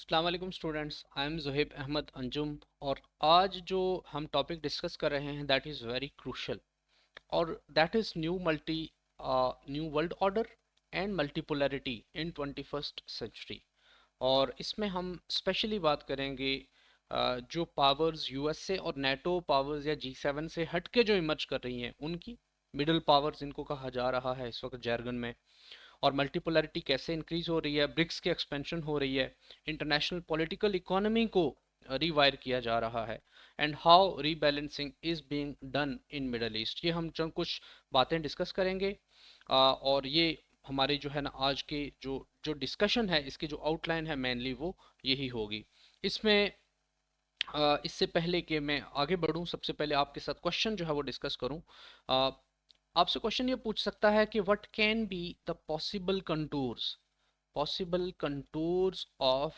अस्सलाम वालेकुम students, I am Zuhaib Ahmad Anjum. और आज जो हम टॉपिक डिस्कस कर रहे हैं दैट इज़ वेरी क्रूशल, और that is new world order and multipolarity in 21st century. और इसमें हम स्पेशली बात करेंगे जो पावर्स यूएसए और नेटो पावर्स या जी7 से हटके जो इमर्ज कर रही हैं उनकी, मिडल पावर्स इनको कहा जा रहा है इस वक्त जैर्गन में, और मल्टीपोलैरिटी कैसे इंक्रीज हो रही है, ब्रिक्स की एक्सपेंशन हो रही है, इंटरनेशनल पॉलिटिकल इकोनॉमी को रिवायर किया जा रहा है, and how rebalancing is being done in middle east. ये हम चंद कुछ बातें डिस्कस करेंगे। और ये हमारे जो है ना आज के जो जो डिस्कशन है, इसकी जो आउटलाइन है मेनली वो यही होगी। इसमें इससे पहले कि मैं आगे बढ़ूं, सबसे पहले आपके साथ क्वेश्चन जो है वो डिस्कस करूं। आपसे क्वेश्चन ये पूछ सकता है कि what can be the possible contours of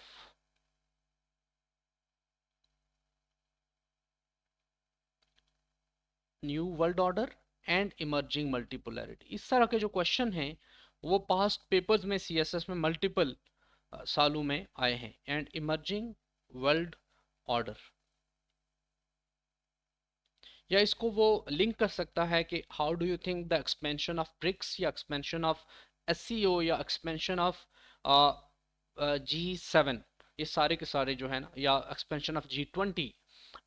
new world order and emerging multipolarity. इस तरह के जो क्वेश्चन हैं वो पास्ट पेपर्स में सीएसएस में मल्टीपल सालों में आए हैं। एंड इमर्जिंग वर्ल्ड ऑर्डर, या इसको वो लिंक कर सकता है कि how do you think the expansion of BRICS या एक्सपेंशन ऑफ एससीओ या एक्सपेंशन ऑफ जी7, ये सारे के सारे जो है ना, या एक्सपेंशन ऑफ जी20,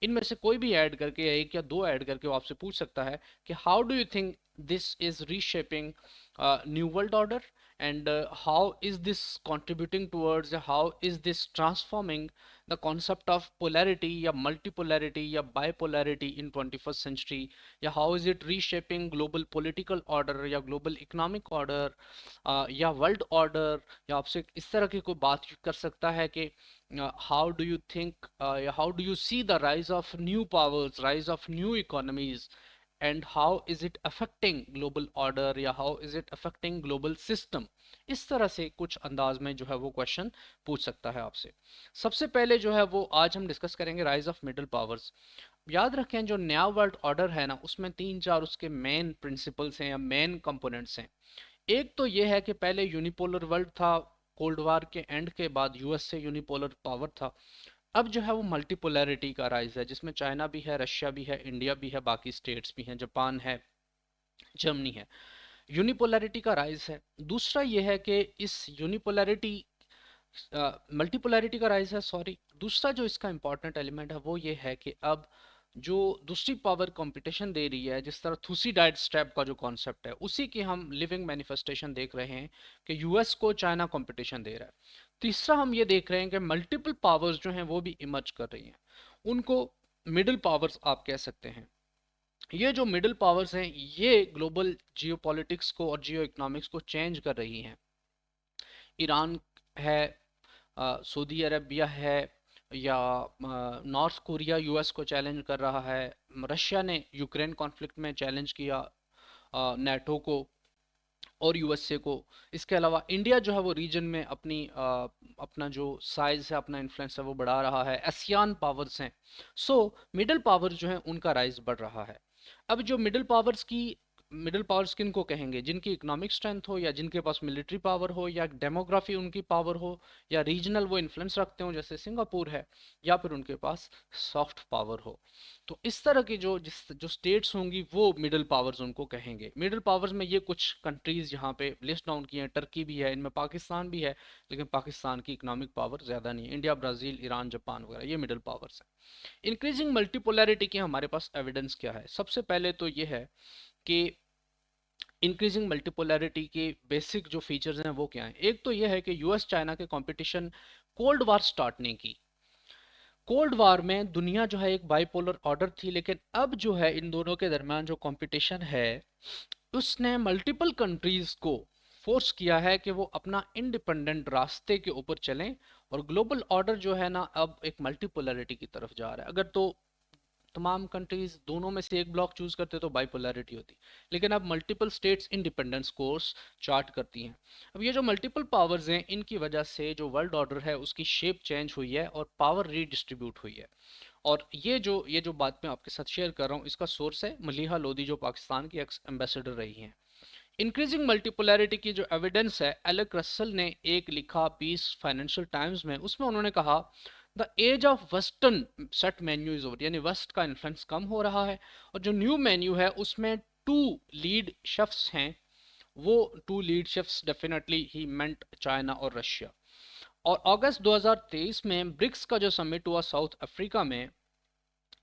इनमें से कोई भी ऐड करके या एक या दो ऐड करके वो आपसे पूछ सकता है कि how do you think this is reshaping new world order, and how is this contributing towards, how is this transforming the concept of polarity या multipolarity या bipolarity in 21st century, या how is it reshaping global political order या global economic order या world order, या आपसे इस तरह की कोई बात कर सकता है कि how do you think या how do you see the rise of new powers, rise of new economies, and how is it affecting global order या how is it affecting global system। इस तरह से कुछ अंदाज में जो है वो क्वेश्चन पूछ सकता है आपसे। सबसे पहले जो है वो आज हम डिस्कस करेंगे राइज ऑफ मिडिल पावर्स। याद रखें जो नया वर्ल्ड ऑर्डर है ना, उसमें तीन चार उसके मेन प्रिंसिपल्स हैं या मेन कंपोनेंट्स हैं। एक तो ये है कि पहले यूनिपोलर वर्ल्ड था, कोल्ड वार के एंड के बाद यूएस से यूनिपोलर पावर था। अब जो है वो मल्टीपोलैरिटी का राइज है, जिसमें चाइना भी है, रशिया भी है, इंडिया भी है, बाकी स्टेट्स भी हैं, जापान है, जर्मनी है। यूनिपोलैरिटी का राइज है। दूसरा ये है कि इस यूनिपोलैरिटी मल्टीपोलैरिटी का राइज है, सॉरी। दूसरा जो इसका इंपॉर्टेंट एलिमेंट है वो ये है कि अब जो दूसरी पावर कंपटीशन दे रही है, जिस तरह थूसीडाइड स्टेप का जो कॉन्सेप्ट है, उसी की हम लिविंग मैनिफेस्टेशन देख रहे हैं कि यूएस को चाइना कंपटीशन दे रहा है। तीसरा हम ये देख रहे हैं कि मल्टीपल पावर्स जो हैं वो भी इमर्ज कर रही हैं, उनको मिडिल पावर्स आप कह सकते हैं। ये जो मिडिल पावर्स हैं ये ग्लोबल जियोपॉलिटिक्स को और जियो इकोनॉमिक्स को चेंज कर रही हैं। ईरान है, सऊदी अरबिया है, या नॉर्थ कोरिया यूएस को चैलेंज कर रहा है, रशिया ने यूक्रेन कॉन्फ्लिक्ट में चैलेंज किया नेटो को और यूएसए को। इसके अलावा इंडिया जो है वो रीजन में अपना जो साइज है, अपना इन्फ्लुएंस है वो बढ़ा रहा है। एशियान पावर्स हैं, सो मिडिल पावर्स जो है उनका राइज बढ़ रहा है। अब जो मिडिल पावर्स किन को कहेंगे? जिनकी इकोनॉमिक स्ट्रेंथ हो, या जिनके पास मिलिट्री पावर हो, या डेमोग्राफी उनकी पावर हो, या रीजनल वो इन्फ्लुएंस रखते हो जैसे सिंगापुर है, या फिर उनके पास सॉफ्ट पावर हो। तो इस तरह की जो स्टेट्स होंगी वो मिडिल पावर्स उनको कहेंगे। मिडिल पावर्स में ये कुछ कंट्रीज यहाँ पे लिस्ट डाउन की हैं, टर्की भी है, इनमें पाकिस्तान भी है, लेकिन पाकिस्तान की इकोनॉमिक पावर ज़्यादा नहीं है। इंडिया, ब्राज़ील, ईरान, जापान वगैरह ये मिडिल पावर्स हैं। इंक्रीजिंग मल्टीपोलैरिटी के हमारे पास एविडेंस क्या है? सबसे पहले तो ये है कि इंक्रीजिंग मल्टीपोलैरिटी के बेसिक जो फीचर्स हैं वो क्या हैं। एक तो ये है कि यूएस चाइना के कंपटीशन कोल्ड वार स्टार्ट नहीं की। कोल्ड वार में दुनिया जो है एक बाइपोलर ऑर्डर थी, लेकिन अब जो है इन दोनों के दरमियान जो कंपटीशन है उसने मल्टीपल कंट्रीज को फोर्स किया है कि वो अपना इंडिपेंडेंट रास्ते के ऊपर चलें, और ग्लोबल ऑर्डर जो है ना अब एक मल्टीपोलैरिटी की तरफ जा रहा है। अगर तो तमाम कंट्रीज दोनों में से एक ब्लॉक चूज करते तो बाइपोलैरिटी होती, लेकिन अब multiple states independence course chart करती हैं। अब ये जो मल्टीपल पावर्स हैं इनकी वजह से जो वर्ल्ड ऑर्डर है उसकी शेप चेंज हुई है और पावर रीडिस्ट्रीब्यूट हुई है। और ये जो बात मैं आपके साथ शेयर कर रहा हूँ इसका सोर्स है मलीहा लोधी, जो पाकिस्तान की एक्स एम्बेसडर रही हैं। इंक्रीजिंग मल्टीपोलैरिटी की जो एविडेंस है, एलेक रसल ने एक लिखा पीस फाइनेंशियल टाइम्स में, उसमें उन्होंने कहा the age of western set menu is over, यानी वेस्ट का इन्फ्लुएंस कम हो रहा है और जो न्यू मेन्यू है उसमें टू लीड शेफ्स हैं। वो टू लीड शेफ्स डेफिनेटली ही मेंट चाइना और रशिया। और अगस्त 2023 में ब्रिक्स का जो समिट हुआ साउथ अफ्रीका में,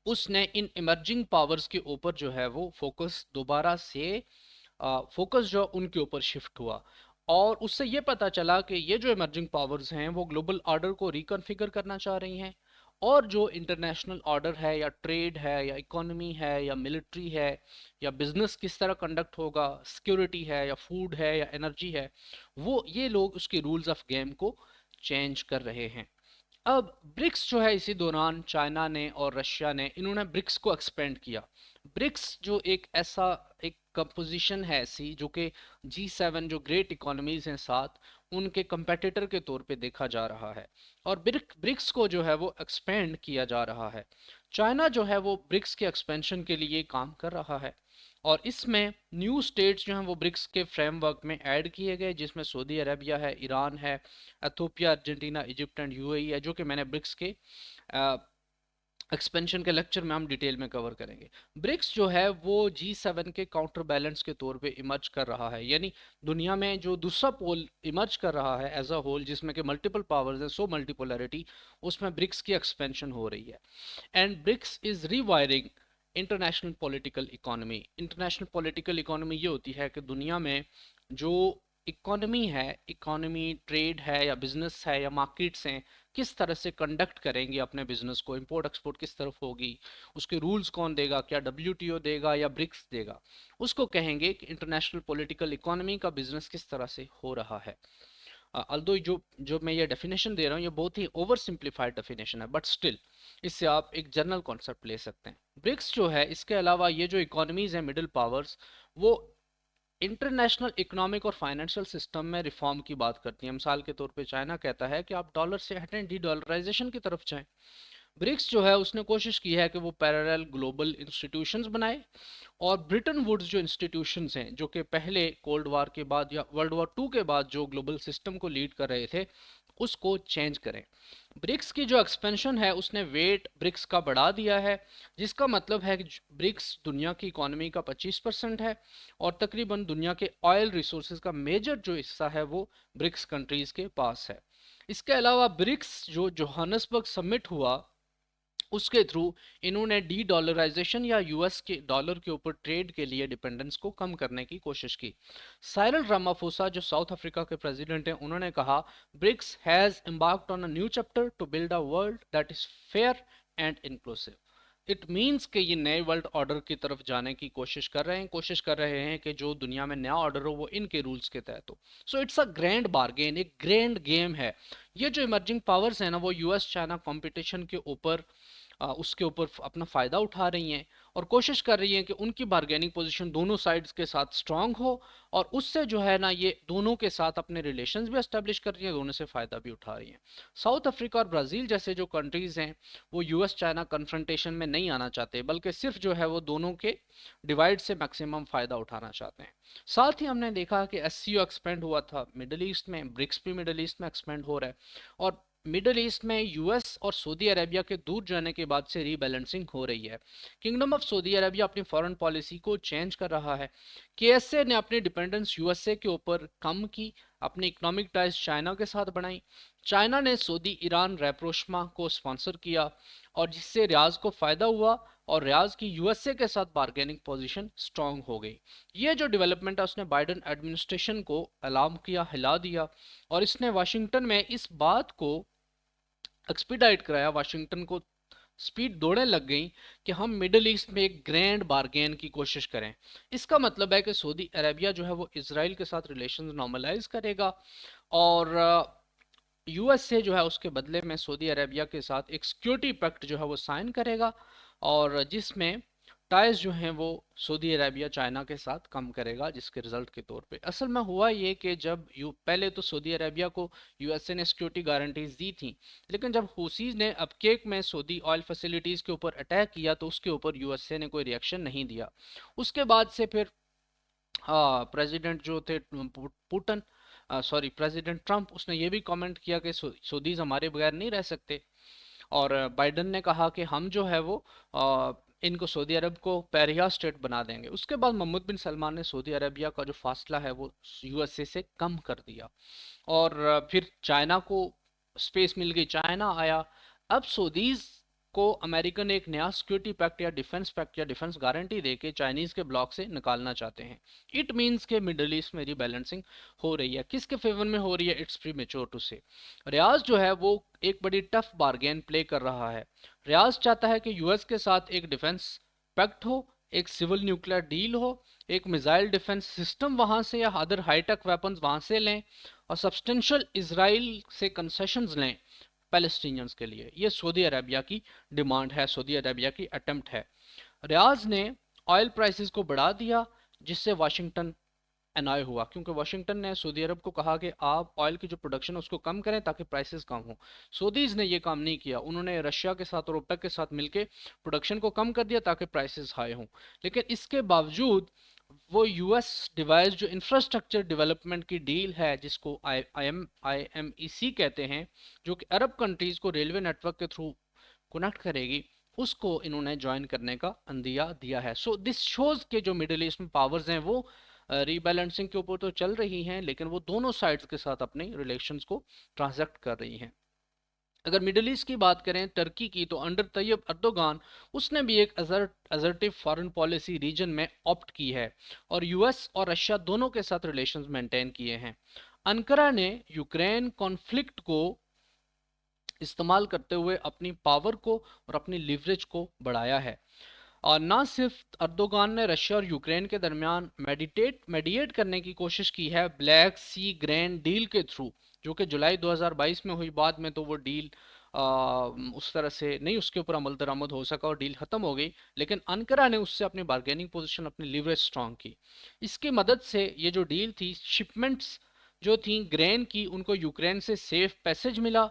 उसने इन इमर्जिंग पावर्स के ऊपर जो है वो फोकस दोबारा से फोकस जो उनके ऊपर शिफ्ट हुआ। और उससे ये पता चला कि ये जो इमर्जिंग पावर्स हैं वो ग्लोबल ऑर्डर को रिकॉन्फ़िगर करना चाह रही हैं, और जो इंटरनेशनल ऑर्डर है या ट्रेड है या इकोनॉमी है या मिलिट्री है या बिजनेस किस तरह कंडक्ट होगा, सिक्योरिटी है या फूड है या एनर्जी है, वो ये लोग उसके रूल्स ऑफ गेम को चेंज कर रहे हैं। अब ब्रिक्स जो है, इसी दौरान चाइना ने और रशिया ने इन्होंने ब्रिक्स को एक्सपेंड किया। ब्रिक्स जो एक ऐसा एक कंपोजिशन है ऐसी जो कि G7 जो ग्रेट इकोनॉमीज हैं साथ, उनके कंपेटिटर के तौर पे देखा जा रहा है। और ब्रिक्स को जो है वो एक्सपेंड किया जा रहा है। चाइना जो है वो ब्रिक्स के एक्सपेंशन के लिए काम कर रहा है, और इसमें न्यू स्टेट्स जो हैं वो ब्रिक्स के फ्रेमवर्क में ऐड किए गए, जिसमें सऊदी अरबिया है, ईरान है, Ethiopia, Argentina, Egypt and UAE है, जो कि मैंने ब्रिक्स के एक्सपेंशन के लेक्चर में हम डिटेल में कवर करेंगे। ब्रिक्स जो है वो G7 के काउंटर बैलेंस के तौर पे इमर्ज कर रहा है, यानी दुनिया में जो दूसरा पोल इमर्ज कर रहा है एज अ होल, जिसमें कि मल्टीपल पावर्स है, सो मल्टीपोलैरिटी, उसमें ब्रिक्स की एक्सपेंशन हो रही है। And BRICS is rewiring international political economy. International political economy ये होती है कि दुनिया में जो इकोनॉमी है, इकोनॉमी ट्रेड है या बिजनेस है या मार्केट्स हैं, किस तरह से कंडक्ट करेंगे अपने बिजनेस को, इंपोर्ट एक्सपोर्ट किस तरफ होगी, उसके रूल्स कौन देगा, क्या WTO देगा या ब्रिक्स देगा, उसको कहेंगे कि इंटरनेशनल पॉलिटिकल इकोनॉमी का बिजनेस किस तरह से हो रहा है। अल्दो जो जो मैं ये डेफिनेशन दे रहा हूँ ये बहुत ही ओवर सिंप्लीफाइड डेफिनेशन है, बट स्टिल इससे आप एक जनरल कॉन्सेप्ट ले सकते हैं। ब्रिक्स जो है, इसके अलावा ये जो इकोनॉमीज हैं मिडिल पावर्स, वो इंटरनेशनल इकोनॉमिक और फाइनेंशियल सिस्टम में रिफॉर्म की बात करती है। मिसाल के तौर पे चाइना कहता है कि आप डॉलर से हटें, डी डॉलराइजेशन की तरफ जाएं। ब्रिक्स जो है उसने कोशिश की है कि वो पैरेलल ग्लोबल इंस्टीट्यूशंस बनाए, और ब्रिटेन वुड्स जो इंस्टीट्यूशंस हैं, जो कि पहले कोल्ड वॉर के बाद या वर्ल्ड वॉर 2 के बाद जो ग्लोबल सिस्टम को लीड कर रहे थे, उसको चेंज करें। ब्रिक्स की जो एक्सपेंशन है उसने वेट ब्रिक्स का बढ़ा दिया है, जिसका मतलब है कि ब्रिक्स दुनिया की इकोनॉमी का 25% है, और तकरीबन दुनिया के ऑयल रिसोर्सेज का मेजर जो हिस्सा है वो ब्रिक्स कंट्रीज के पास है। इसके अलावा ब्रिक्स जो जोहान्सबर्ग समिट हुआ, उसके थ्रू इन्होंने डी डॉलराइजेशन या यूएस के डॉलर के ऊपर ट्रेड के लिए डिपेंडेंस को कम करने की कोशिश की। साइरल रामाफोसा जो साउथ अफ्रीका के प्रेसिडेंट हैं, उन्होंने कहा BRICS has embarked on a new chapter to build a world that is fair and inclusive. It means कि ये नए वर्ल्ड ऑर्डर की तरफ जाने की कोशिश कर रहे हैं कि जो दुनिया में नया ऑर्डर हो वो इनके रूल्स के तहत हो। So it's a grand bargain, एक ग्रैंड गेम है। ये जो इमर्जिंग पावर्स है ना, वो यूएस चाइना कंपटीशन के ऊपर उसके ऊपर अपना फ़ायदा उठा रही हैं, और कोशिश कर रही हैं कि उनकी बार्गेनिंग पोजीशन दोनों साइड्स के साथ स्ट्रांग हो, और उससे जो है ना ये दोनों के साथ अपने रिलेशंस भी एस्टेब्लिश कर रही हैं, दोनों से फ़ायदा भी उठा रही हैं। साउथ अफ्रीका और ब्राज़ील जैसे जो कंट्रीज़ हैं, वो यूएस चाइना कन्फ्रंटेशन में नहीं आना चाहते, बल्कि सिर्फ जो है वो दोनों के डिवाइड से मैक्सिमम फ़ायदा उठाना चाहते हैं। साथ ही हमने देखा कि SCO एक्सपेंड हुआ था मिडल ईस्ट में, ब्रिक्स भी मिडल ईस्ट में एक्सपेंड हो रहा है, और मिडल ईस्ट में यूएस और सऊदी अरेबिया के दूर जाने के बाद से रीबैलेंसिंग हो रही है। किंगडम ऑफ सऊदी अरेबिया अपनी फॉरेन पॉलिसी को चेंज कर रहा है। KSA ने अपनी डिपेंडेंस यूएसए के ऊपर कम की, अपनी इकोनॉमिक टाइज चाइना के साथ बढ़ाई। चाइना ने सऊदी ईरान रैप्रोशमा को स्पॉन्सर किया, और जिससे रियाज को फायदा हुआ, और रियाज की यूएसए के साथ बार्गेनिंग पोजीशन स्ट्रांग हो गई। ये जो डेवलपमेंट है उसने बाइडेन एडमिनिस्ट्रेशन को अलार्म किया, हिला दिया, और इसने वाशिंगटन में इस बात को एक्सपीडाइट कराया, वाशिंगटन को स्पीड दौड़ने लग गई कि हम मिडल ईस्ट में एक ग्रैंड बार्गेन की कोशिश करें। इसका मतलब है कि सऊदी अरेबिया जो है वो इसराइल के साथ रिलेशंस नॉर्मलाइज करेगा, और यूएसए जो है उसके बदले में सऊदी अरेबिया के साथ एक सिक्योरिटी पैक्ट जो है वो साइन करेगा, और जिसमें टाइज जो हैं वो सऊदी अरेबिया चाइना के साथ कम करेगा, जिसके रिजल्ट के तौर पे असल में हुआ ये कि जब पहले तो सऊदी अरेबिया को यूएसए ने सिक्योरिटी गारंटीज दी थी, लेकिन जब हुसीज ने अबकेक में सऊदी ऑयल फैसिलिटीज के ऊपर अटैक किया तो उसके ऊपर यूएसए ने कोई रिएक्शन नहीं दिया। उसके बाद से फिर हाँ, प्रेसिडेंट जो थे पुटन, सॉरी प्रेसिडेंट ट्रम्प, उसने ये भी कमेंट किया कि सऊदीज हमारे बगैर नहीं रह सकते। और बाइडन ने कहा कि हम जो है वो इनको सऊदी अरब को पैरिया स्टेट बना देंगे। उसके बाद मोहम्मद बिन सलमान ने सऊदी अरबिया का जो फासला है वो यूएसए से कम कर दिया। और फिर चाइना को स्पेस मिल गई, चाइना आया। अब सऊदीज को अमेरिका ने एक नया सिक्योरिटी पैक्ट या डिफेंस गारंटी देके चाइनीज के ब्लॉक से निकालना चाहते हैं। इट मीन्स के मिडल ईस्ट में रिबैलेंसिंग हो रही है। किसके फेवर में हो रही है? इट्स प्रीमेच्योर टू से। रियाज जो है वो एक बड़ी टफ बार्गेन प्ले कर रहा है। रियाज चाहता है कि यूएस के साथ एक डिफेंस पैक्ट हो, एक सिविल न्यूक्लियर डील हो, एक मिसाइल डिफेंस सिस्टम वहां से या अदर हाईटेक वेपन्स वहां से लें, और सब्सटेंशियल इसराइल से कंसेशंस लें पैलेस्टीनियंस के लिए। ये सऊदी अरेबिया की डिमांड है, सऊदी अरेबिया की अटेम्प्ट है। रियाज ने ऑयल प्राइसेस को बढ़ा दिया, जिससे वाशिंगटन एनॉय हुआ, क्योंकि वाशिंगटन ने सऊदी अरब को कहा कि आप ऑयल की जो प्रोडक्शन है उसको कम करें ताकि प्राइसेस कम हो। सऊदीज ने ये काम नहीं किया, उन्होंने रशिया के साथ और ओपेक के साथ मिलकर प्रोडक्शन को कम कर दिया ताकि प्राइसेस हाई हों। लेकिन इसके बावजूद वो यूएस डिवाइस जो इंफ्रास्ट्रक्चर डेवलपमेंट की डील है, जिसको IMEC कहते हैं, जो कि अरब कंट्रीज को रेलवे नेटवर्क के थ्रू कनेक्ट करेगी, उसको इन्होंने ज्वाइन करने का अंदिया दिया है। सो दिस शोज के जो मिडिल ईस्ट में पावर्स हैं वो रीबैलेंसिंग के ऊपर तो चल रही हैं, लेकिन वो दोनों साइड्स के साथ अपने रिलेशंस को ट्रांजैक्ट कर रही हैं। अगर मिडिल ईस्ट की बात करें, टर्की की, तो अंडर तैयब अर्दोगान, उसने भी एक असर्टिव फॉरेन पॉलिसी रीजन में ऑप्ट की है और यूएस और रशिया दोनों के साथ रिलेशंस मेंटेन किए हैं। अंकारा ने यूक्रेन कॉन्फ्लिक्ट को इस्तेमाल करते हुए अपनी पावर को और अपनी लिवरेज को बढ़ाया है। और ना सिर्फ अर्दोगान ने रशिया और यूक्रेन के दरमियान मेडिएट करने की कोशिश की है ब्लैक सी ग्रैंड डील के थ्रू, जो कि जुलाई 2022 में हुई। बाद में तो वो डील उस तरह से नहीं, उसके ऊपर अमल दरामद हो सका और डील खत्म हो गई। लेकिन अंकारा ने उससे अपनी बार्गेनिंग पोजीशन, अपनी लिवरेज स्ट्रांग की। इसकी मदद से ये जो डील थी, शिपमेंट्स जो थी ग्रेन की, उनको यूक्रेन से सेफ पैसेज मिला,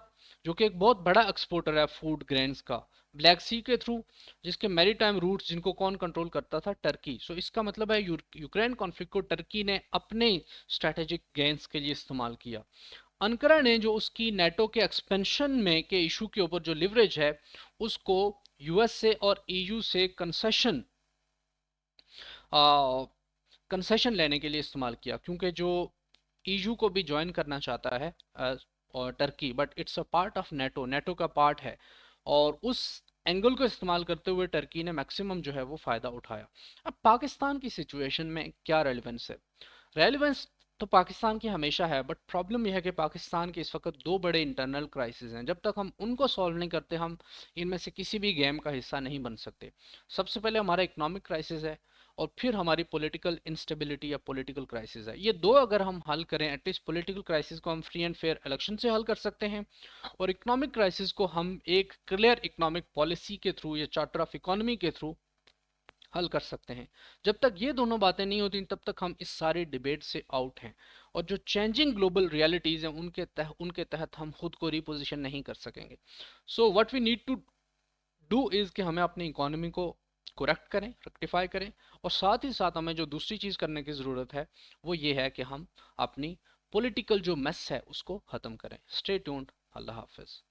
जो कि एक बहुत बड़ा एक्सपोर्टर है फूड ग्रेन्स का, ब्लैक सी के थ्रू, जिसके मैरीटाइम रूट्स जिनको कौन कंट्रोल करता था? टर्की। सो इसका मतलब है यूक्रेन कॉन्फ्लिक्ट को टर्की ने अपने स्ट्रेटेजिक गेन्स के लिए इस्तेमाल किया। अंकारा ने जो उसकी नेटो के एक्सपेंशन में के इशू के ऊपर जो लिवरेज है, उसको यूएस से और ईयू से कंसेशन लेने के लिए इस्तेमाल किया, क्योंकि जो ईयू को भी ज्वाइन करना चाहता है और Turkey, but it's a part of NATO, NATO का पार्ट है, और उस एंगल को इस्तेमाल करते हुए टर्की ने मैक्सिमम जो है वो फ़ायदा उठाया। अब पाकिस्तान की सिचुएशन में क्या रेलिवेंस है? रेलिवेंस तो पाकिस्तान की हमेशा है, बट प्रॉब्लम यह है कि पाकिस्तान के इस वक्त दो बड़े इंटरनल क्राइसिस हैं। जब तक हम उनको सॉल्व नहीं करते, हम इनमें से किसी भी गेम का हिस्सा नहीं बन सकते। सबसे पहले हमारा इकोनॉमिक क्राइसिस है, और फिर हमारी पॉलिटिकल इंस्टेबिलिटी या पॉलिटिकल क्राइसिस है। ये दो अगर हम हल करें, एटलीस्ट पॉलिटिकल क्राइसिस को हम फ्री एंड फेयर इलेक्शन से हल कर सकते हैं, और इकोनॉमिक क्राइसिस को हम एक क्लियर इकोनॉमिक पॉलिसी के थ्रू या चार्टर ऑफ इकोनॉमी के थ्रू हल कर सकते हैं। जब तक ये दोनों बातें नहीं होती, तब तक हम इस सारे डिबेट से आउट हैं, और जो चेंजिंग ग्लोबल रियलिटीज़ हैं उनके तहत हम खुद को रिपोजिशन नहीं कर सकेंगे। So what we need to do is कि हमें अपनी इकोनॉमी को करेक्ट करें, रेक्टिफाई करें, और साथ ही साथ हमें जो दूसरी चीज़ करने की ज़रूरत है वो ये है कि हम अपनी पॉलिटिकल जो मेस है उसको ख़त्म करें। Stay tuned. अल्लाह हाफिज़।